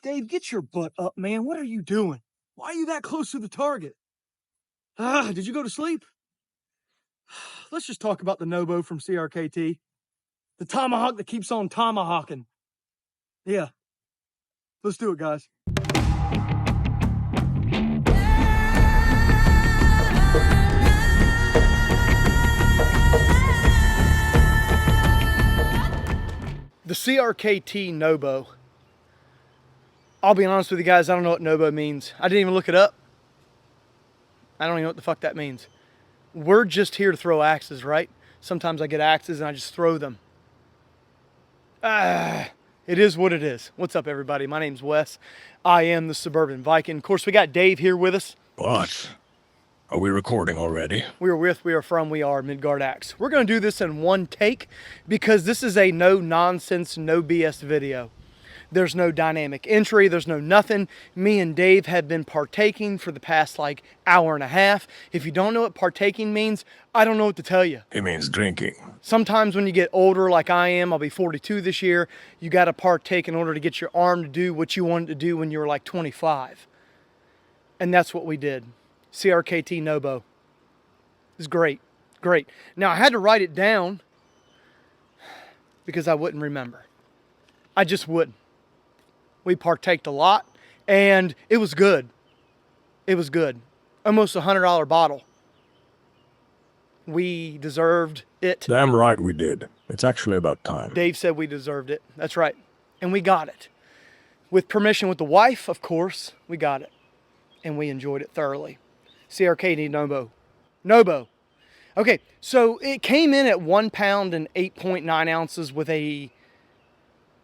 Dave, get your butt up, man. What are you doing? Why are you that close to the target? Did you go to sleep? Let's just talk about the NOBO from CRKT. The tomahawk that keeps on tomahawking. Yeah. Let's do it, guys. The CRKT NOBO. I'll be honest with you guys, I don't know what NOBO means. I didn't even look it up. I don't even know what the fuck that means. We're just here to throw axes, right? Sometimes I get axes and I just throw them. It is what it is. What's up, everybody? My name's Wes. I am the Suburban Viking. Of course, we got Dave here with us. What? Are we recording already? We are Midgard Axe. We're going to do this in one take because this is a no nonsense, no BS video. There's no dynamic entry. There's no nothing. Me and Dave have been partaking for the past like hour and a half. If you don't know what partaking means, I don't know what to tell you. It means drinking. Sometimes when you get older like I am, I'll be 42 this year, you got to partake in order to get your arm to do what you wanted to do when you were like 25. And that's what we did. CRKT NOBO. It's great. Great. Now I had to write it down because I wouldn't remember. I just wouldn't. We partaked a lot and it was good. It was good. Almost $100 bottle. We deserved it. Damn right we did. It's actually about time. Dave said we deserved it. That's right. And we got it. With permission with the wife, of course, we got it. And we enjoyed it thoroughly. CRKT NOBO. NOBO. Okay, so it came in at 1 pound and 8.9 ounces with a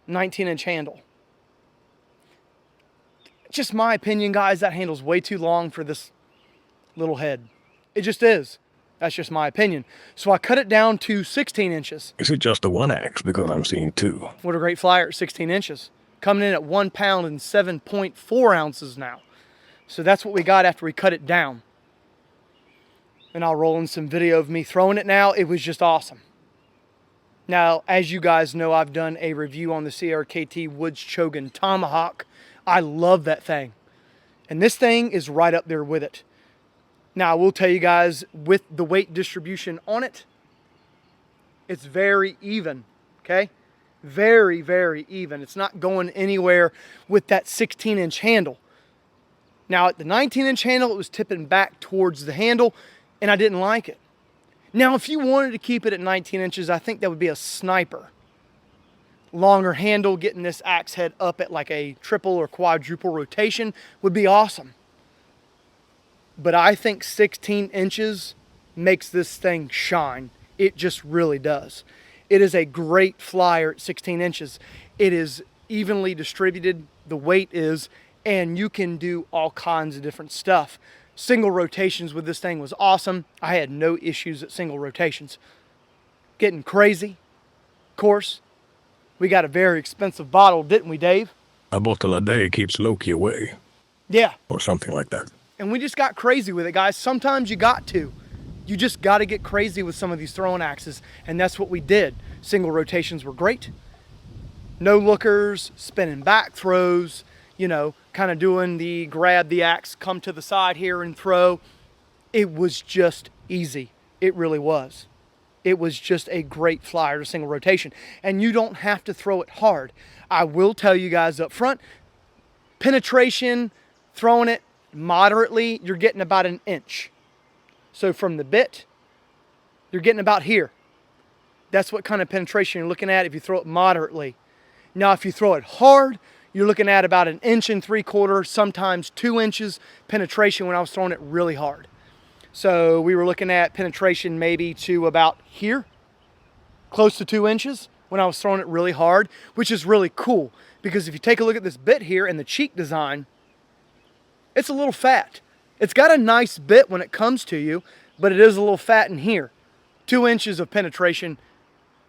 19-inch handle. Just my opinion, guys, that handle's way too long for this little head. It just is. That's just my opinion. So I cut it down to 16 inches. Is it just the one axe? Because I'm seeing two. What a great flyer at 16 inches. Coming in at 1 pound and 7.4 ounces now. So that's what we got after we cut it down. And I'll roll in some video of me throwing it now. It was just awesome. Now, as you guys know, I've done a review on the CRKT Woods Chogan Tomahawk. I love that thing. And this thing is right up there with it. Now, I will tell you guys, with the weight distribution on it, it's very even, okay? Very, very even. It's not going anywhere with that 16-inch handle. Now, at the 19-inch handle, it was tipping back towards the handle, and I didn't like it. Now, if you wanted to keep it at 19 inches, I think that would be a sniper. Longer handle, getting this axe head up at like a triple or quadruple rotation would be awesome. But I think 16 inches makes this thing shine. It just really does. It is a great flyer at 16 inches. It is evenly distributed, the weight is, and you can do all kinds of different stuff. Single rotations with this thing was awesome. I had no issues at single rotations. Getting crazy, of course. We got a very expensive bottle, didn't we, Dave? A bottle a day keeps Loki away. Yeah. Or something like that. And we just got crazy with it, guys. Sometimes you got to. You just got to get crazy with some of these throwing axes, and that's what we did. Single rotations were great. No lookers, spinning back throws, you know, kind of doing the grab the axe, come to the side here and throw. It was just easy. It really was. It was just a great flyer to single rotation. And you don't have to throw it hard. I will tell you guys up front, penetration, throwing it moderately, you're getting about 1 inch. So from the bit, you're getting about here. That's what kind of penetration you're looking at if you throw it moderately. Now, if you throw it hard, you're looking at about 1.75 inches, sometimes 2 inches penetration when I was throwing it really hard. So we were looking at penetration maybe to about here, close to 2 inches when I was throwing it really hard, which is really cool because if you take a look at this bit here and the cheek design, it's a little fat. It's got a nice bit when it comes to you, but it is a little fat in here. 2 inches of penetration,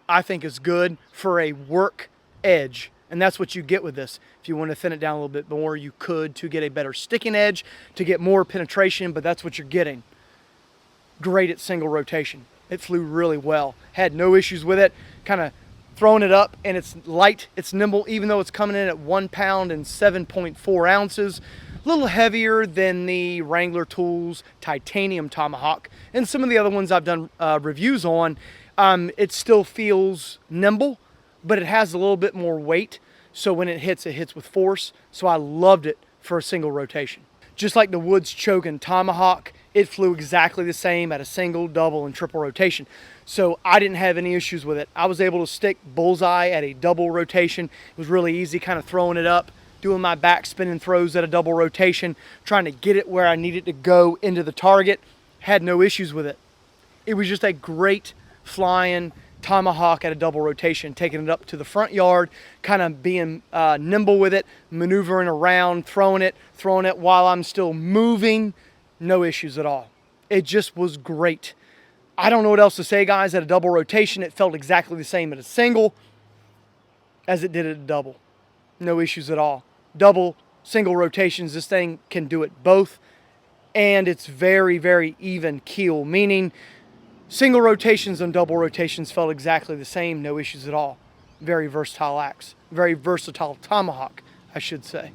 I think, is good for a work edge. And that's what you get with this. If you want to thin it down a little bit more, you could to get a better sticking edge, to get more penetration, but that's what you're getting. Great at single rotation. It flew really well. Had no issues with it. Kind of throwing it up, and it's light, it's nimble, even though it's coming in at 1 pound and 7.4 ounces. A little heavier than the Wrangler Tools Titanium Tomahawk and some of the other ones I've done reviews on. It still feels nimble, but it has a little bit more weight. So when it hits with force. So I loved it for a single rotation. Just like the Woods Chogan Tomahawk, it flew exactly the same at a single, double, and triple rotation. So I didn't have any issues with it. I was able to stick bullseye at a double rotation. It was really easy kind of throwing it up, doing my back spinning throws at a double rotation, trying to get it where I needed to go into the target. Had no issues with it. It was just a great flying Tomahawk at a double rotation, taking it up to the front yard, kind of being nimble with it, maneuvering around, throwing it while I'm still moving. No issues at all. It just was great. I don't know what else to say, guys. At a double rotation, it felt exactly the same at a single as it did at a double. No issues at all. Double, single rotations, this thing can do it both. And it's very, very even keel, meaning single rotations and double rotations felt exactly the same, no issues at all. Very versatile axe, very versatile tomahawk, I should say.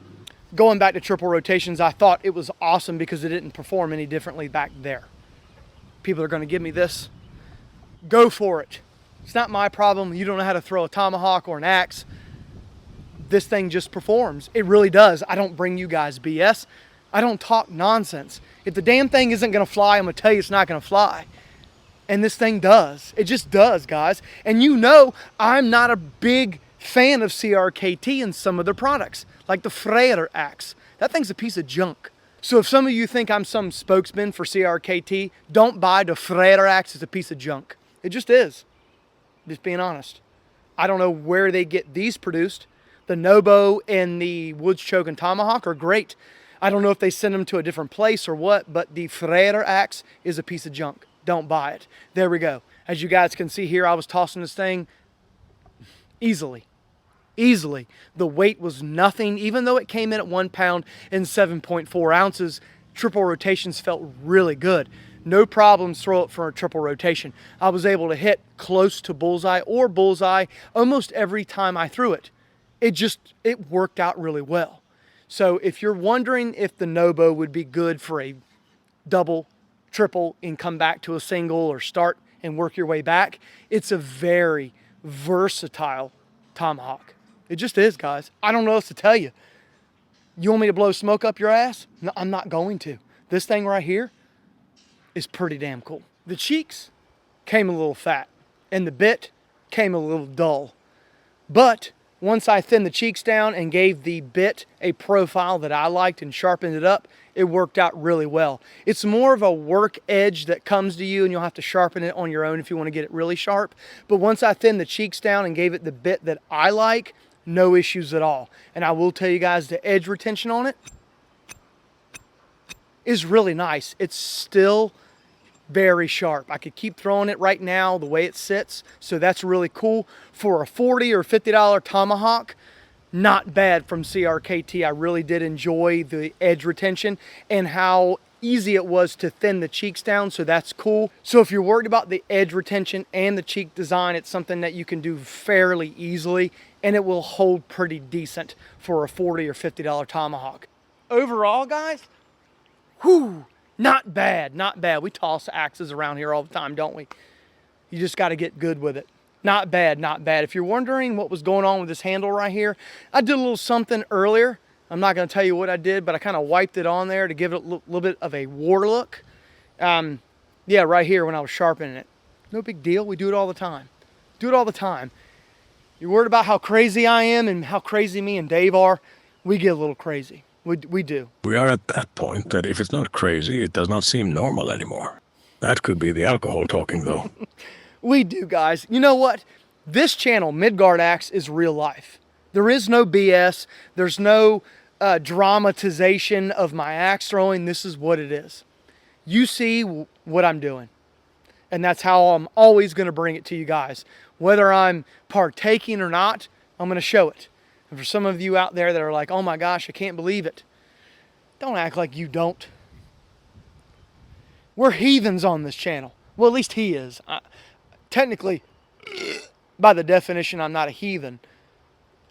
Going back to triple rotations, I thought it was awesome because it didn't perform any differently back there. People are going to give me this. Go for it. It's not my problem. You don't know how to throw a tomahawk or an axe. This thing just performs. It really does. I don't bring you guys BS. I don't talk nonsense. If the damn thing isn't going to fly, I'm going to tell you it's not going to fly. And this thing does. It just does, guys. And you know I'm not a big fan of CRKT and some of their products, like the Freire axe. That thing's a piece of junk. So if some of you think I'm some spokesman for CRKT, don't buy the Freire axe. It's a piece of junk. It just is. Just being honest. I don't know where they get these produced. The NOBO and the Woods Chogan Tomahawk are great. I don't know if they send them to a different place or what, but the Freire axe is a piece of junk. Don't buy it. There we go. As you guys can see here, I was tossing this thing easily. Easily. The weight was nothing, even though it came in at 1 pound and 7.4 ounces. Triple rotations felt really good. No problems throw it for a triple rotation. I was able to hit close to bullseye or bullseye almost every time I threw it. It worked out really well. So if you're wondering if the NOBO would be good for a double, triple, and come back to a single or start and work your way back, it's a very versatile tomahawk. It just is, guys. I don't know what else to tell you. You want me to blow smoke up your ass? No, I'm not going to. This thing right here is pretty damn cool. The cheeks came a little fat and the bit came a little dull. But once I thinned the cheeks down and gave the bit a profile that I liked and sharpened it up, it worked out really well. It's more of a work edge that comes to you and you'll have to sharpen it on your own if you want to get it really sharp. But once I thinned the cheeks down and gave it the bit that I like, no issues at all. And I will tell you guys, the edge retention on it is really nice. It's still very sharp. I could keep throwing it right now the way it sits, so that's really cool. For a $40 or $50 tomahawk, not bad from CRKT. I really did enjoy the edge retention and how easy it was to thin the cheeks down, so that's cool. So if you're worried about the edge retention and the cheek design, it's something that you can do fairly easily and it will hold pretty decent for a $40 or $50 tomahawk. Overall, guys, whew, not bad, not bad. We toss axes around here all the time, don't we? You just got to get good with it. Not bad, not bad. If you're wondering what was going on with this handle right here, I did a little something earlier. I'm not going to tell you what I did, but I kind of wiped it on there to give it a little bit of a war look. Yeah, right here when I was sharpening it. No big deal. We do it all the time. Do it all the time. You're worried about how crazy I am and how crazy me and Dave are. We get a little crazy. We do. We are at that point that if it's not crazy, it does not seem normal anymore. That could be the alcohol talking, though. We do, guys. You know what? This channel, Midgard Axe, is real life. There is no BS. There's no dramatization of my axe throwing. This is what it is. You see what I'm doing. And that's how I'm always going to bring it to you guys. Whether I'm partaking or not, I'm going to show it. And for some of you out there that are like, oh my gosh, I can't believe it. Don't act like you don't. We're heathens on this channel. Well, at least he is. Technically, By the definition, I'm not a heathen,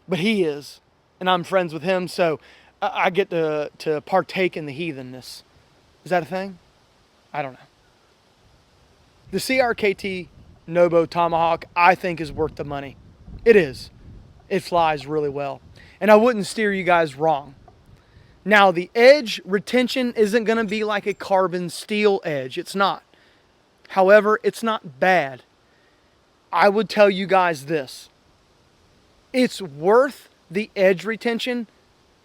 but he is, and I'm friends with him, so I get to partake in the heathenness. Is that a thing? I don't know. The CRKT NOBO Tomahawk, I think, is worth the money. It is. It flies really well. And I wouldn't steer you guys wrong. Now, the edge retention isn't going to be like a carbon steel edge. It's not. However, it's not bad. I would tell you guys this. It's worth the edge retention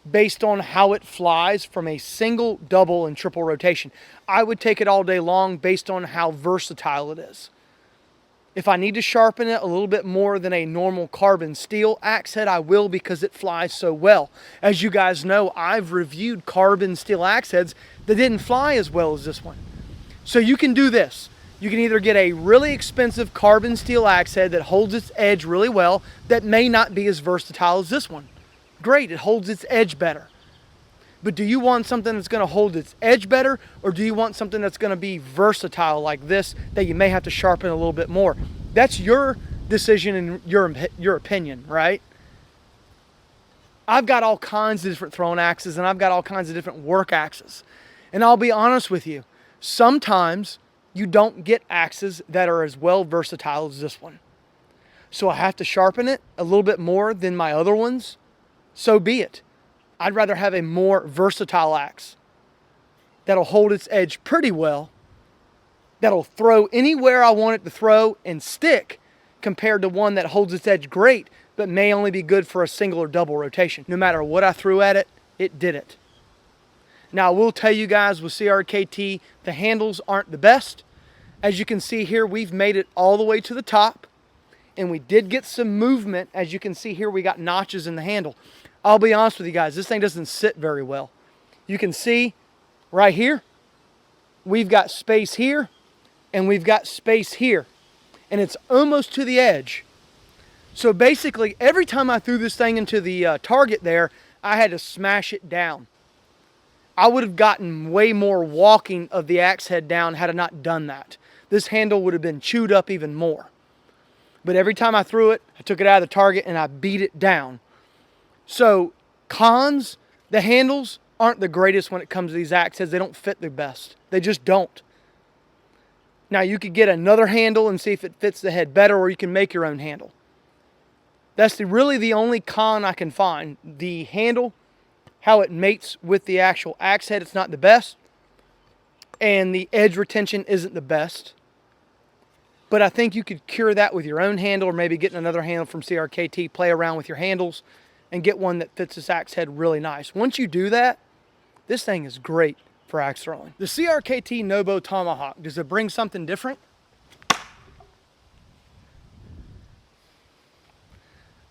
based on how it flies from a single, double, and triple rotation. I would take it all day long based on how versatile it is. If I need to sharpen it a little bit more than a normal carbon steel axe head, I will, because it flies so well. As you guys know, I've reviewed carbon steel axe heads that didn't fly as well as this one. So you can do this. You can either get a really expensive carbon steel axe head that holds its edge really well, that may not be as versatile as this one. Great, it holds its edge better. But do you want something that's going to hold its edge better, or do you want something that's going to be versatile like this that you may have to sharpen a little bit more? That's your decision and your opinion, right? I've got all kinds of different throwing axes, and I've got all kinds of different work axes. And I'll be honest with you, sometimes you don't get axes that are as well versatile as this one. So I have to sharpen it a little bit more than my other ones. So be it. I'd rather have a more versatile axe that'll hold its edge pretty well, that'll throw anywhere I want it to throw and stick, compared to one that holds its edge great, but may only be good for a single or double rotation. No matter what I threw at it, it did it. Now, I will tell you guys, with CRKT, the handles aren't the best. As you can see here, we've made it all the way to the top, and we did get some movement. As you can see here, we got notches in the handle. I'll be honest with you guys, this thing doesn't sit very well. You can see right here, we've got space here, and we've got space here, and it's almost to the edge. So basically, every time I threw this thing into the target there, I had to smash it down. I would have gotten way more walking of the axe head down had I not done that. This handle would have been chewed up even more. But every time I threw it, I took it out of the target and I beat it down. So, cons, the handles aren't the greatest when it comes to these axe heads. They don't fit the best. They just don't. Now, you could get another handle and see if it fits the head better, or you can make your own handle. That's really the only con I can find. The handle, how it mates with the actual axe head, it's not the best. And the edge retention isn't the best. But I think you could cure that with your own handle, or maybe getting another handle from CRKT, play around with your handles, and get one that fits this axe head really nice. Once you do that, this thing is great for axe throwing. The CRKT NOBO Tomahawk, does it bring something different?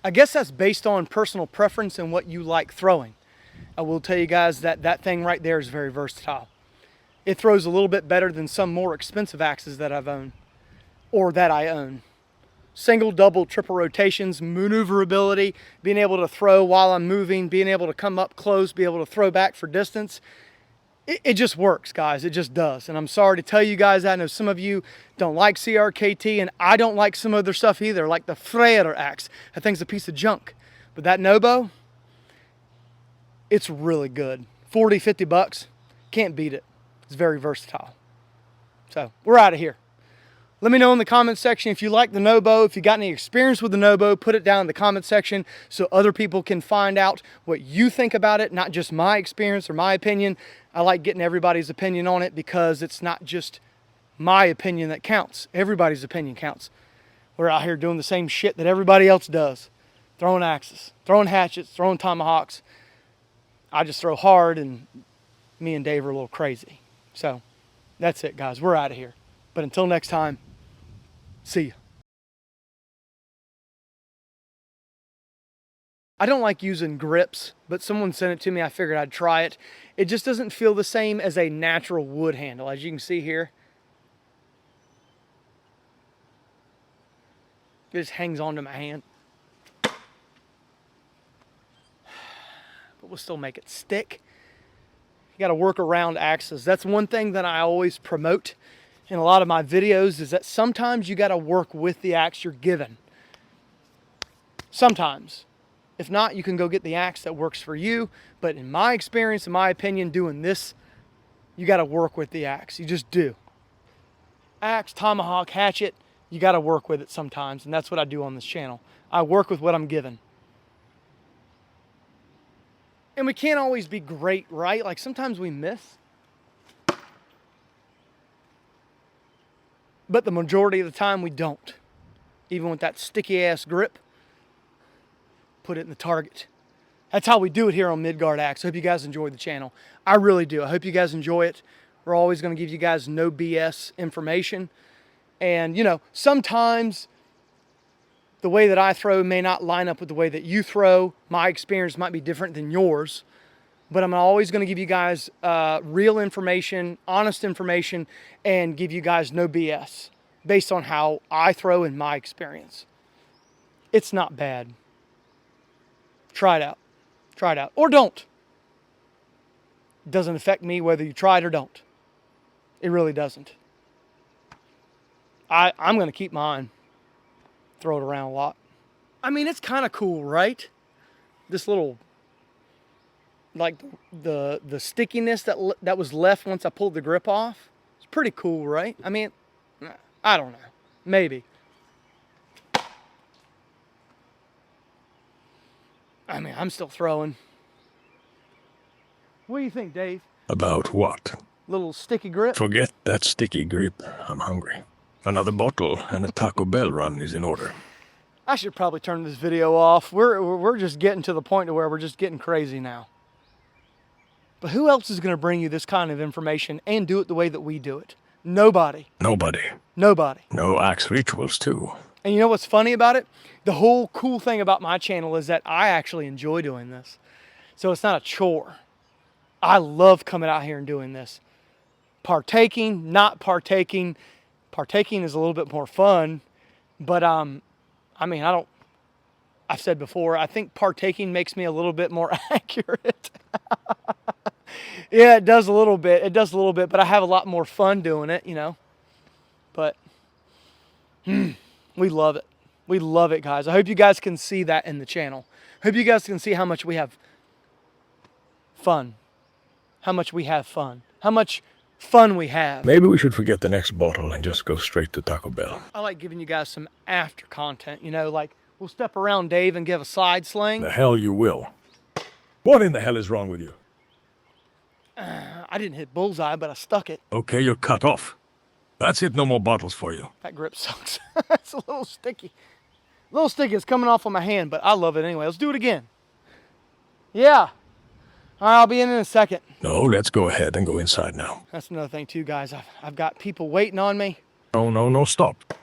I guess that's based on personal preference and what you like throwing. I will tell you guys that that thing right there is very versatile. It throws a little bit better than some more expensive axes that I've owned, or that I own. Single, double, triple rotations, maneuverability, being able to throw while I'm moving, being able to come up close, be able to throw back for distance. It just works, guys. It just does. And I'm sorry to tell you guys, I know some of you don't like CRKT, and I don't like some other stuff either, like the Freyr axe. That thing's a piece of junk. But that NOBO, it's really good. 40, 50 bucks, can't beat it. It's very versatile. So, we're out of here. Let me know in the comment section if you like the NOBO, if you got any experience with the NOBO, put it down in the comment section so other people can find out what you think about it, not just my experience or my opinion. I like getting everybody's opinion on it because it's not just my opinion that counts. Everybody's opinion counts. We're out here doing the same shit that everybody else does. Throwing axes, throwing hatchets, throwing tomahawks. I just throw hard, and me and Dave are a little crazy. So that's it, guys. We're out of here. But until next time, see ya. I don't like using grips, but someone sent it to me. I figured I'd try it. It just doesn't feel the same as a natural wood handle. As you can see here, it just hangs onto my hand. But we'll still make it stick. You got to work around axes. That's one thing that I always promote in a lot of my videos, is that sometimes you got to work with the axe you're given. Sometimes. If not, you can go get the axe that works for you. But in my experience, in my opinion, doing this, you got to work with the axe. You just do. Axe, tomahawk, hatchet, you got to work with it sometimes. And that's what I do on this channel. I work with what I'm given. And we can't always be great, right? Like sometimes we miss. But the majority of the time we don't. Even with that sticky ass grip, put it in the target. That's how we do it here on Midgard Axe. I hope you guys enjoyed the channel. I really do. I hope you guys enjoy it. We're always going to give you guys no BS information. And, you know, sometimes the way that I throw may not line up with the way that you throw. My experience might be different than yours. But I'm always going to give you guys real information, honest information, and give you guys no BS based on how I throw in my experience. It's not bad. Try it out. Try it out. Or don't. It doesn't affect me whether you try it or don't. It really doesn't. I'm going to keep mine. Throw it around a lot. I mean, it's kind of cool, right? This little, like the stickiness that was left once I pulled the grip off. It's pretty cool, right? I mean, I don't know. Maybe. I mean, I'm still throwing. What do you think, Dave? About what? Little sticky grip? Forget that sticky grip. I'm hungry. Another bottle and a Taco Bell run is in order. I should probably turn this video off. We're just getting to the point to where we're just getting crazy now. But who else is going to bring you this kind of information and do it the way that we do it? Nobody. Nobody. Nobody. No axe rituals, too. And you know what's funny about it? The whole cool thing about my channel is that I actually enjoy doing this. So it's not a chore. I love coming out here and doing this. Partaking, not partaking. Partaking is a little bit more fun. But, I mean, I've said before, I think partaking makes me a little bit more accurate. Yeah, it does a little bit. It does a little bit, but I have a lot more fun doing it, you know. But, we love it. We love it, guys. I hope you guys can see that in the channel. I hope you guys can see how much we have fun. How much we have fun. How much fun we have. Maybe we should forget the next bottle and just go straight to Taco Bell. I like giving you guys some after content, you know, like we'll step around Dave and give a side sling. The hell you will. What in the hell is wrong with you? I didn't hit bullseye, but I stuck it. Okay, you're cut off. That's it, no more bottles for you. That grip sucks. It's a little sticky. A little sticky. It's coming off on my hand, but I love it anyway. Let's do it again. Yeah. All right, I'll be in a second. No, let's go ahead and go inside now. That's another thing too, guys. I've got people waiting on me. No, stop.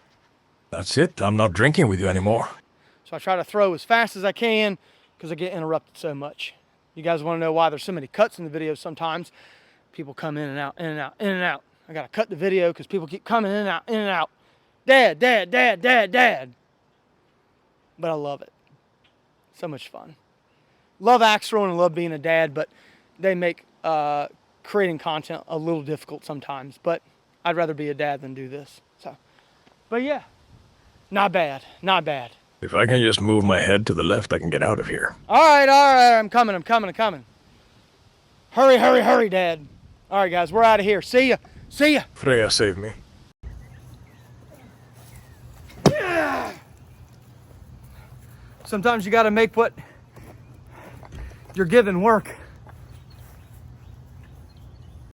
That's it. I'm not drinking with you anymore. So I try to throw as fast as I can because I get interrupted so much. You guys want to know why there's so many cuts in the video sometimes? People come in and out, in and out, in and out. I got to cut the video because people keep coming in and out, in and out. Dad, dad, dad, dad, dad. But I love it. So much fun. Love axe throwing and love being a dad, but they make creating content a little difficult sometimes. But I'd rather be a dad than do this. So, but yeah, not bad, not bad. If I can just move my head to the left, I can get out of here. All right, I'm coming. Hurry, hurry, hurry, Dad. All right, guys, we're out of here. See ya. See ya. Freya, save me. Sometimes you got to make what you're given work.